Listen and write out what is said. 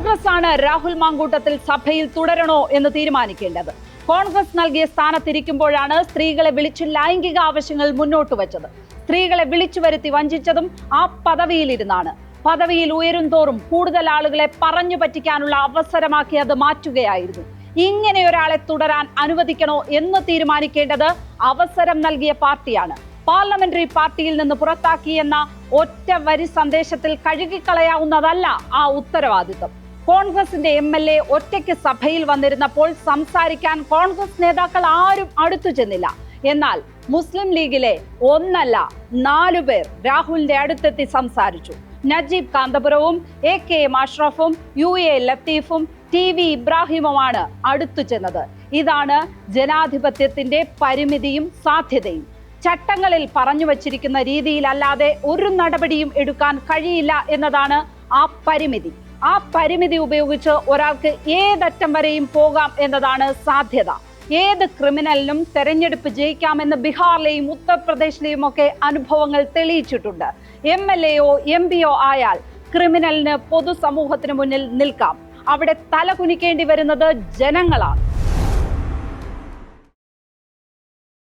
കോൺഗ്രസ് ആണ് രാഹുൽ മാങ്കൂട്ടത്തിൽ സഭയിൽ തുടരണോ എന്ന് തീരുമാനിക്കേണ്ടത്. കോൺഗ്രസ് നൽകിയ സ്ഥാനത്തിരിക്കുമ്പോഴാണ് സ്ത്രീകളെ വിളിച്ച് ലൈംഗിക ആവശ്യങ്ങൾ മുന്നോട്ട് വച്ചത്. സ്ത്രീകളെ വിളിച്ചു വരുത്തി വഞ്ചിച്ചതും ആ പദവിയിലിരുന്നാണ്. പദവിയിൽ ഉയരുംതോറും കൂടുതൽ ആളുകളെ പറഞ്ഞു പറ്റിക്കാനുള്ള അവസരമാക്കി അത് മാറ്റുകയായിരുന്നു. ഇങ്ങനെ ഒരാളെ തുടരാൻ അനുവദിക്കണോ എന്ന് തീരുമാനിക്കേണ്ടത് അവസരം നൽകിയ പാർട്ടിയാണ്. പാർലമെന്ററി പാർട്ടിയിൽ നിന്ന് പുറത്താക്കിയെന്ന ഒറ്റ വരി സന്ദേശത്തിൽ കഴുകിക്കളയാവുന്നതല്ല ആ ഉത്തരവാദിത്വം. കോൺഗ്രസിന്റെ MLA ഒറ്റയ്ക്ക് സഭയിൽ വന്നിരുന്നപ്പോൾ സംസാരിക്കാൻ കോൺഗ്രസ് നേതാക്കൾ ആരും അടുത്തു ചെന്നില്ല. എന്നാൽ മുസ്ലിം ലീഗിലെ ഒന്നല്ല 4 പേർ രാഹുലിന്റെ അടുത്തെത്തി സംസാരിച്ചു. നജീബ് കാന്തപുരവും AKM അഷ്റഫും UA ലത്തീഫും TV ഇബ്രാഹിമുമാണ് അടുത്തു ചെന്നത്. ഇതാണ് ജനാധിപത്യത്തിന്റെ പരിമിതിയും സാധ്യതയും. ചട്ടങ്ങളിൽ പറഞ്ഞു വച്ചിരിക്കുന്ന രീതിയിലല്ലാതെ ഒരു നടപടിയും എടുക്കാൻ കഴിയില്ല എന്നതാണ് ആ പരിമിതി. ആ പരിമിതി ഉപയോഗിച്ച് ഒരാൾക്ക് ഏതറ്റം വരെയും പോകാം എന്നതാണ് സാധ്യത. ഏത് ക്രിമിനലിനും തെരഞ്ഞെടുപ്പ് ജയിക്കാമെന്ന് ബീഹാറിലെയും ഉത്തർപ്രദേശിലെയും ഒക്കെ അനുഭവങ്ങൾ തെളിയിച്ചിട്ടുണ്ട്. MLAയോ MPയോ ആയാൽ ക്രിമിനലിന് പൊതുസമൂഹത്തിന് മുന്നിൽ നിൽക്കാം. അവിടെ തല കുനിക്കേണ്ടി വരുന്നത് ജനങ്ങളാണ്.